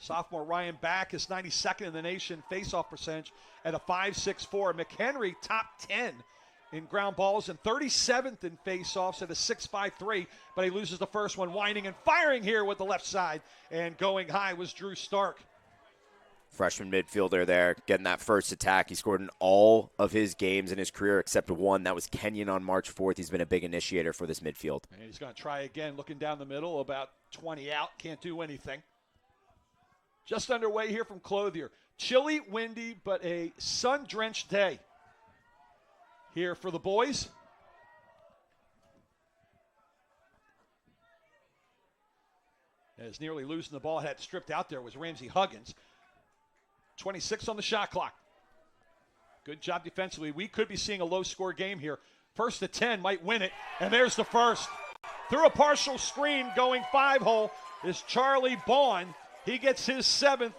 Sophomore Ryan Backus, 92nd in the nation face-off percentage at a .564. McHenry, top 10 in ground balls and 37th in face-offs at a .653, but he loses the first one. Winding and firing here with the left side, and going high was Drew Stark. Freshman midfielder there, getting that first attack. He scored in all of his games in his career except one. That was Kenyon on March 4th. He's been a big initiator for this midfield. And he's going to try again, looking down the middle, about 20 out. Can't do anything. Just underway here from Clothier. Chilly, windy, but a sun-drenched day here for the boys. As nearly losing the ball, had stripped out there was Ramsey Huggins. 26 on the shot clock. Good job defensively. We could be seeing a low-score game here. First to 10 might win it, and there's the first. Through a partial screen going 5-hole is Charlie Baughan. He gets his 7th,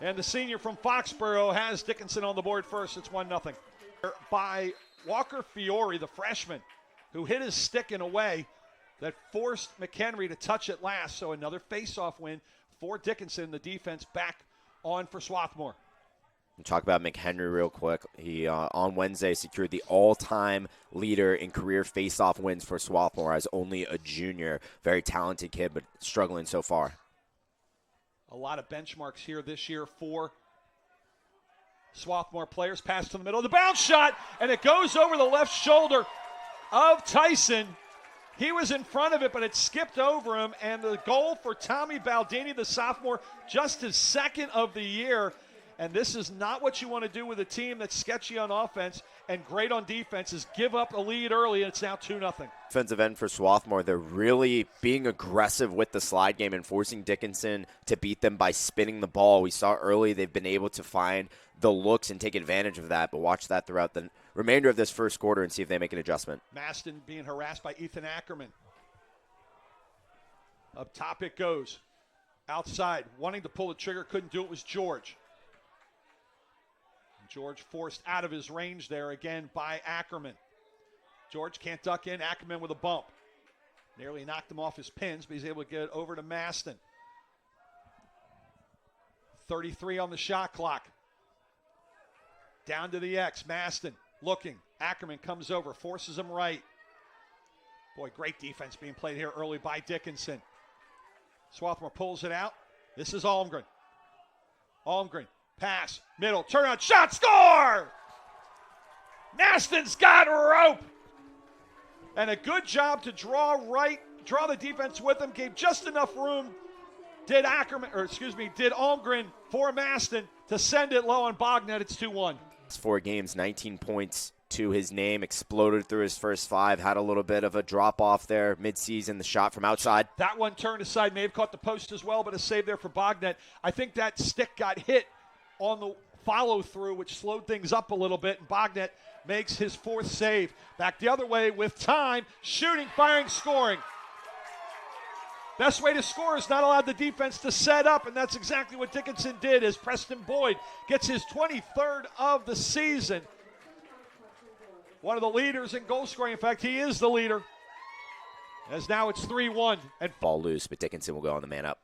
and the senior from Foxborough has Dickinson on the board first. It's 1-0. By Walker Fiore, the freshman, who hit his stick in a way that forced McHenry to touch it last. So another face-off win for Dickinson. The defense back on for Swarthmore. Talk about McHenry real quick. He, on Wednesday, secured the all-time leader in career face-off wins for Swarthmore as only a junior. Very talented kid, but struggling so far. A lot of benchmarks here this year for Swarthmore players. Pass to the middle. The bounce shot, and it goes over the left shoulder of Tyson. He was in front of it, but it skipped over him, and the goal for Tommy Baldini, the sophomore, just his 2nd of the year. And this is not what you want to do with a team that's sketchy on offense and great on defense, is give up a lead early, and it's now 2-0. Defensive end for Swarthmore, they're really being aggressive with the slide game and forcing Dickinson to beat them by spinning the ball. We saw early they've been able to find the looks and take advantage of that, but watch that throughout the remainder of this first quarter and see if they make an adjustment. Maston being harassed by Ethan Ackerman. Up top it goes. Outside, wanting to pull the trigger, couldn't do it, was George. George forced out of his range there again by Ackerman. George can't duck in. Ackerman with a bump. Nearly knocked him off his pins, but he's able to get it over to Maston. 33 on the shot clock. Down to the X. Maston looking. Ackerman comes over, forces him right. Boy, great defense being played here early by Dickinson. Swarthmore pulls it out. This is Almgren. Almgren. Pass, middle, turnout, shot, score! Maston's got rope. And a good job to draw the defense with him, gave just enough room. Did Almgren for Maston to send it low on Bognet. It's 2-1. 4 games, 19 points to his name, exploded through his first 5, had a little bit of a drop-off there midseason, the shot from outside. That one turned aside, may have caught the post as well, but a save there for Bognet. I think that stick got hit on the follow-through, which slowed things up a little bit, and Bognet makes his 4th save. Back the other way with time, shooting, firing, scoring. Best way to score is not allow the defense to set up, and that's exactly what Dickinson did as Preston Boyd gets his 23rd of the season. One of the leaders in goal scoring. In fact, he is the leader, as now it's 3-1. And ball loose, but Dickinson will go on the man up.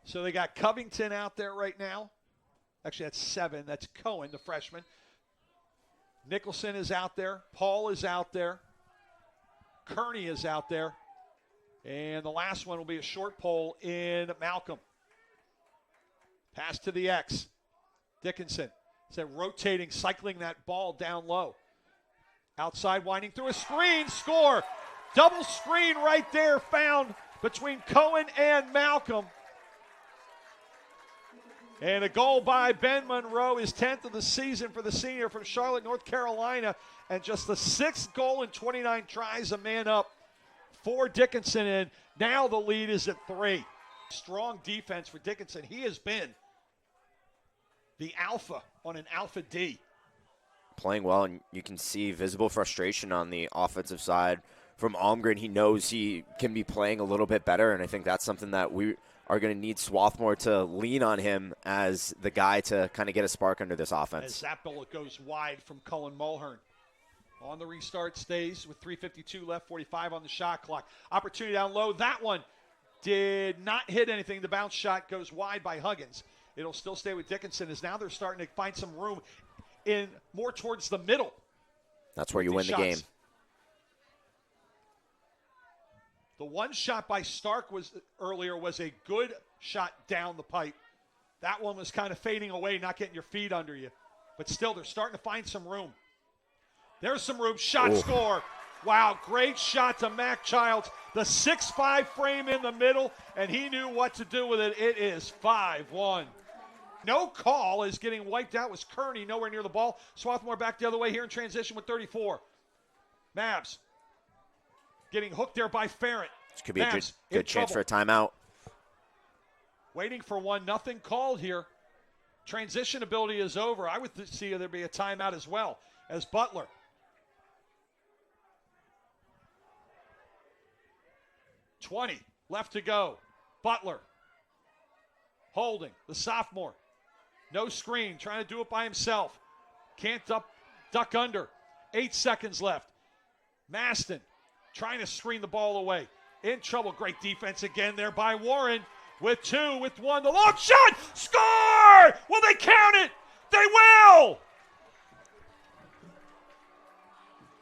So they got Covington out there right now. Actually, that's 7. That's Cohen, the freshman. Nicholson is out there. Paul is out there. Kearney is out there. And the last one will be a short pole in Malcolm. Pass to the X. Dickinson. Rotating, cycling that ball down low. Outside, winding through a screen. Score. Double screen right there found between Cohen and Malcolm. And a goal by Ben Monroe, his 10th of the season for the senior from Charlotte, North Carolina. And just the 6th goal in 29 tries, a man up for Dickinson. And now the lead is at 3. Strong defense for Dickinson. He has been the alpha on an alpha D. Playing well, and you can see visible frustration on the offensive side from Almgren. He knows he can be playing a little bit better, and I think that's something that we are going to need Swarthmore to lean on him as the guy to kind of get a spark under this offense. As that bullet goes wide from Cullen Mulhern. On the restart, stays with 3:52 left, 45 on the shot clock. Opportunity down low. That one did not hit anything. The bounce shot goes wide by Huggins. It'll still stay with Dickinson, as now they're starting to find some room in more towards the middle. That's where you win the game. The one shot by Stark earlier was a good shot down the pipe. That one was kind of fading away, not getting your feet under you. But still, they're starting to find some room. There's some room. Shot, score. Wow, great shot to Mac Childs. The 6'5" frame in the middle, and he knew what to do with it. It is 5-1. No call is getting wiped out. Was Kearney nowhere near the ball. Swarthmore back the other way here in transition with 34. Mavs getting hooked there by Ferrant. This could be a good chance for a timeout. Waiting for one. Nothing called here. Transition ability is over. I would see there be a timeout as well as Butler. .20 left to go. Butler holding the sophomore. No screen, trying to do it by himself. Can't duck under. 8 seconds left. Maston trying to screen the ball away. In trouble. Great defense again there by Warren. With 2, with 1. The long shot! Score! Will they count it? They will!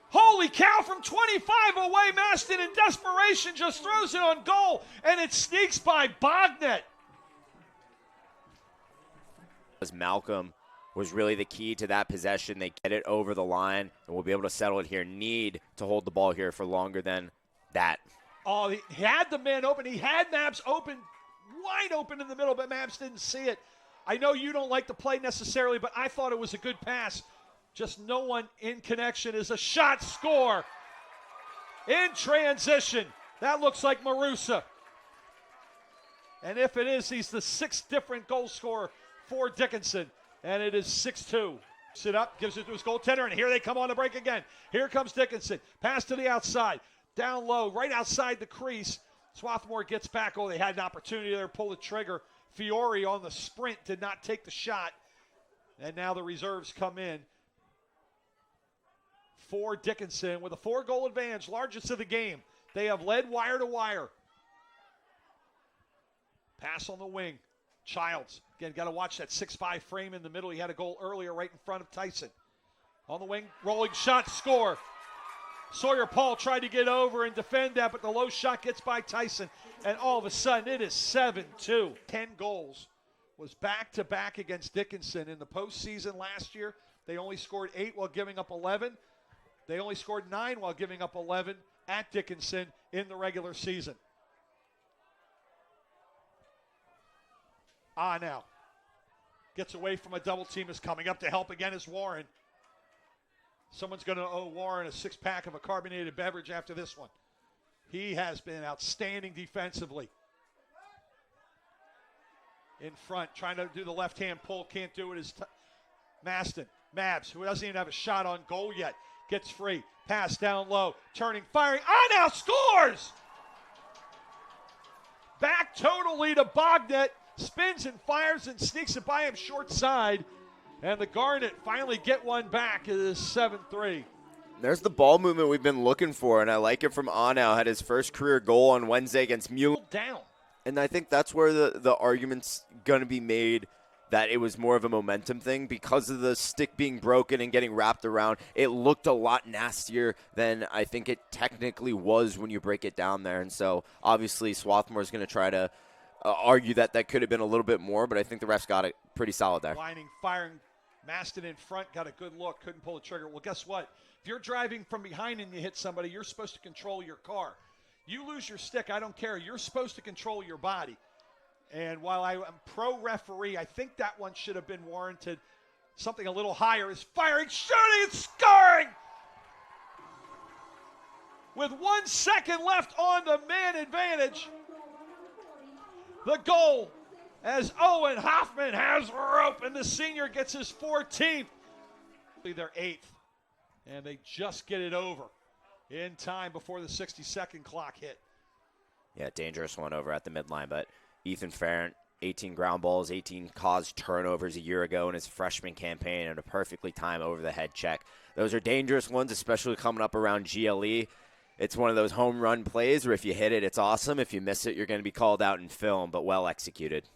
Holy cow, from 25 away, Maston in desperation just throws it on goal, and it sneaks by Bognet. Malcolm was really the key to that possession. They get it over the line, and we'll be able to settle it here. Need to hold the ball here for longer than that. Oh, he had the man open. He had Mabs open, wide open in the middle, but Mabs didn't see it. I know you don't like the play necessarily, but I thought it was a good pass. Just no one in connection. Is a shot, score. In transition. That looks like Marusa. And if it is, he's the 6th different goal scorer for Dickinson. And it is 6-2. Sit up, gives it to his goaltender, and here they come on the break again. Here comes Dickinson. Pass to the outside. Down low, right outside the crease. Swarthmore gets back. Oh, they had an opportunity there, pull the trigger. Fiore on the sprint did not take the shot. And now the reserves come in for Dickinson with a 4-goal advantage, largest of the game. They have led wire to wire. Pass on the wing. Childs. Again, got to watch that 6'5" frame in the middle. He had a goal earlier right in front of Tyson. On the wing, rolling shot, score. Sawyer Paul tried to get over and defend that, but the low shot gets by Tyson. And all of a sudden, it is 7-2. 10 goals. Was back-to-back against Dickinson. In the postseason last year, they only scored 8 while giving up 11. They only scored 9 while giving up 11 at Dickinson in the regular season. Now. Gets away from a double team, is coming up to help again is Warren. Someone's going to owe Warren a 6-pack of a carbonated beverage after this one. He has been outstanding defensively. In front, trying to do the left-hand pull, can't do it, is Maston. Mabs, who doesn't even have a shot on goal yet, gets free. Pass down low, turning, firing. Now scores! Back totally to Bognet. Spins and fires and sneaks it by him short side. And the Garnet finally get one back. It is 7-3. There's the ball movement we've been looking for, and I like it from Anau. Had his first career goal on Wednesday against Mueller. Down. And I think that's where the argument's going to be made that it was more of a momentum thing because of the stick being broken and getting wrapped around. It looked a lot nastier than I think it technically was when you break it down there. And so obviously Swarthmore is going to try to argue that could have been a little bit more, but I think the refs got it pretty solid there. Lining, firing, Maston in front, got a good look, couldn't pull the trigger. Well, guess what? If you're driving from behind and you hit somebody, you're supposed to control your car. You lose your stick, I don't care. You're supposed to control your body. And while I am pro-referee, I think that one should have been warranted. Something a little higher is firing, shooting, and scoring! With 1 second left on the man advantage. The goal as Owen Hoffman has rope, and the senior gets his 14th. Their 8th. And they just get it over in time before the 60-second clock hit. Yeah, dangerous one over at the midline, but Ethan Ferrant, 18 ground balls, 18 caused turnovers a year ago in his freshman campaign, and a perfectly timed over-the-head check. Those are dangerous ones, especially coming up around GLE. It's one of those home run plays where if you hit it, it's awesome. If you miss it, you're going to be called out in film, but well executed.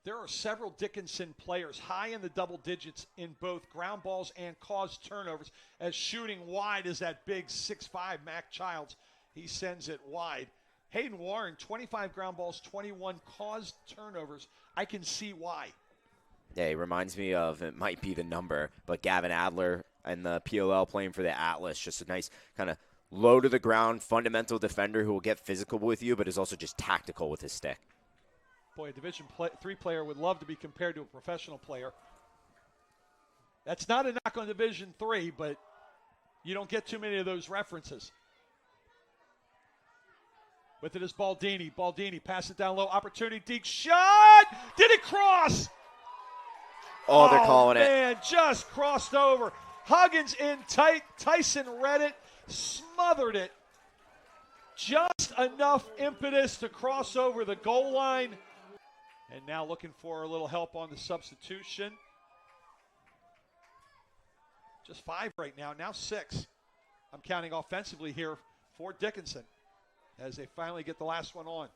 There are several Dickinson players high in the double digits in both ground balls and caused turnovers, as shooting wide is that big 6'5" Mac Childs. He sends it wide. Hayden Warren, 25 ground balls, 21 caused turnovers. I can see why. Yeah, he reminds me of, it might be the number, but Gavin Adler and the PLL playing for the Atlas. Just a nice kind of low to the ground, fundamental defender who will get physical with you, but is also just tactical with his stick. Boy, a Division III player would love to be compared to a professional player. That's not a knock on Division III, but you don't get too many of those references. With it is Baldini. Baldini, pass it down low. Opportunity, deep shot! Did it cross? Oh, they're calling it. Man, just crossed over. Huggins in tight. Tyson read it, smothered it. Just enough impetus to cross over the goal line. And now looking for a little help on the substitution. Just 5 right now, now 6. I'm counting offensively here for Dickinson as they finally get the last one on.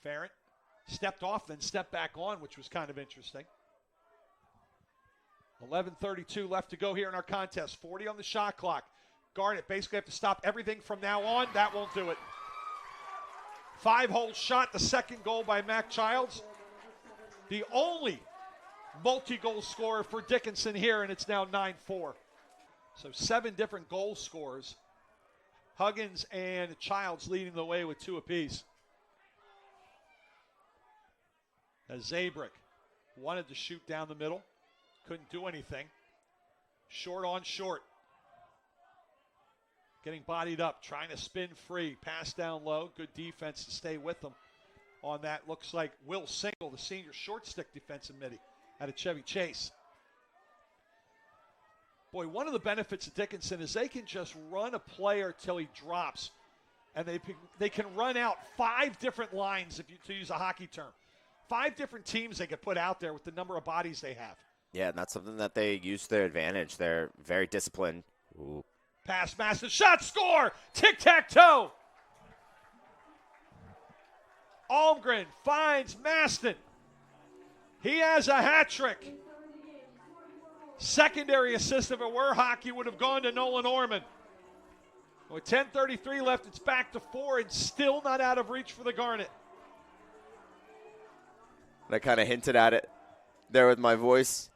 Farrant stepped off, then stepped back on, which was kind of interesting. 11:32 left to go here in our contest. 40 on the shot clock. Garnet basically have to stop everything from now on. That won't do it. 5-hole shot, the second goal by Mac Childs. The only multi-goal scorer for Dickinson here, and it's now 9-4. So 7 different goal scorers. Huggins and Childs leading the way with 2 apiece. As Zabrick wanted to shoot down the middle. Couldn't do anything. Short on short. Getting bodied up, trying to spin free. Pass down low. Good defense to stay with them on that. Looks like Will Single, the senior short stick defensive midi out of Chevy Chase. Boy, one of the benefits of Dickinson is they can just run a player till he drops. And they can run out 5 different lines, to use a hockey term. 5 different teams they could put out there with the number of bodies they have. Yeah, and that's something that they use to their advantage. They're very disciplined. Ooh. Pass, Maston, shot, score! Tic-tac-toe! Almgren finds Maston. He has a hat trick. Secondary assist, if it were hockey, would have gone to Nolan Orman. With 10:33 left, it's back to 4 and still not out of reach for the Garnet. I kind of hinted at it there with my voice.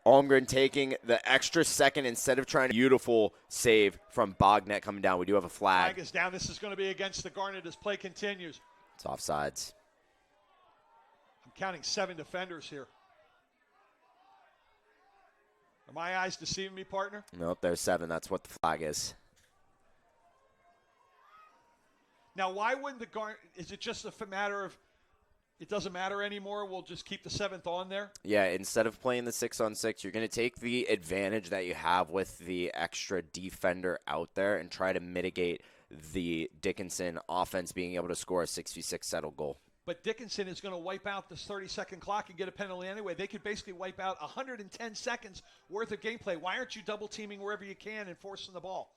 Almgren taking the extra second instead of trying to beautiful save from Bognet coming down. We do have a flag. Flag is down. This is going to be against the Garnet as play continues. It's offsides. I'm counting 7 defenders here. Are my eyes deceiving me, partner? Nope, there's 7. That's what the flag is. Now, why wouldn't the Garnet, is it just a matter of it doesn't matter anymore, we'll just keep the 7th on there? Yeah, instead of playing the 6-on-6, you're going to take the advantage that you have with the extra defender out there and try to mitigate the Dickinson offense being able to score a 6v6 settle goal. But Dickinson is going to wipe out this 30-second clock and get a penalty anyway. They could basically wipe out 110 seconds worth of gameplay. Why aren't you double-teaming wherever you can and forcing the ball?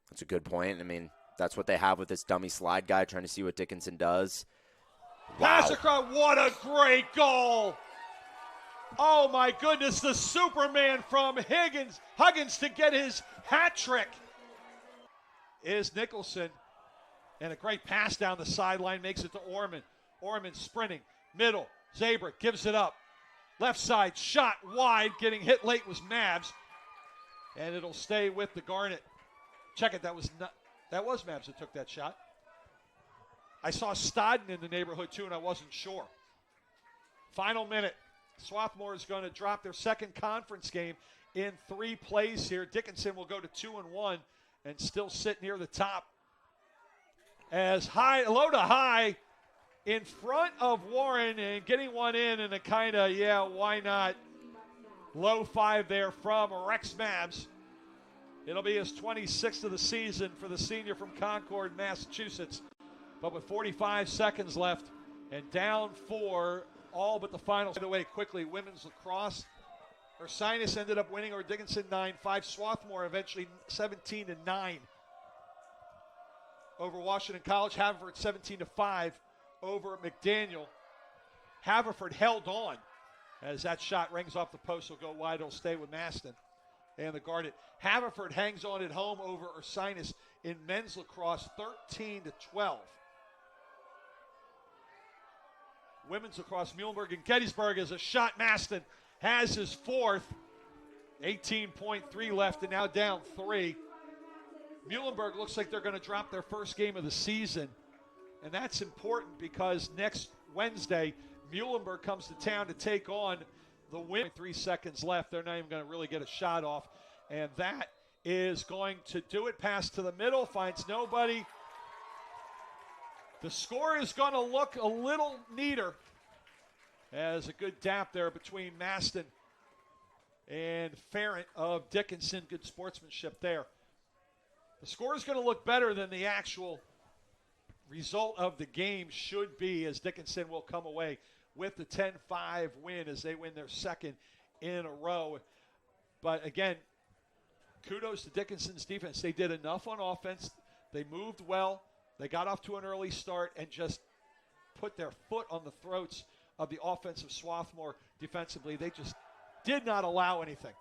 That's a good point. I mean, that's what they have with this dummy slide guy, trying to see what Dickinson does. Wow. Pass across. What a great goal. Oh, my goodness. The Superman from Huggins to get his hat trick is Nicholson. And a great pass down the sideline makes it to Orman. Orman sprinting. Middle. Zabrick gives it up. Left side shot wide. Getting hit late was Mavs. And it'll stay with the Garnet. Check it. That was Mavs that took that shot. I saw Stodden in the neighborhood, too, and I wasn't sure. Final minute. Swarthmore is going to drop their second conference game in 3 plays here. Dickinson will go to 2-1 and still sit near the top. As low to high in front of Warren and getting one in and a kind of, yeah, why not? Low 5 there from Rex Mavs. It'll be his 26th of the season for the senior from Concord, Massachusetts. But with 45 seconds left and down 4, all but the finals. By the way, quickly, women's lacrosse. Ursinus ended up winning over Dickinson 9-5. Swarthmore eventually 17-9 over Washington College. Haverford 17-5 over McDaniel. Haverford held on as that shot rings off the post. Will go wide. It'll stay with Maston. And the guard it. Haverford hangs on at home over Ursinus in men's lacrosse, 13-12. Women's lacrosse, Muhlenberg and Gettysburg as a shot. Maston has his fourth. 18.3 left and now down 3. Muhlenberg looks like they're going to drop their first game of the season. And that's important because next Wednesday, Muhlenberg comes to town to take on the win. 3 seconds left. They're not even going to really get a shot off. And that is going to do it. Pass to the middle. Finds nobody. The score is going to look a little neater as a good dap there between Maston and Ferrant of Dickinson. Good sportsmanship there. The score is going to look better than the actual result of the game should be, as Dickinson will come away with the 10-5 win as they win their second in a row. But again, kudos to Dickinson's defense. They did enough on offense. They moved well. They got off to an early start and just put their foot on the throats of the offensive Swarthmore defensively. They just did not allow anything.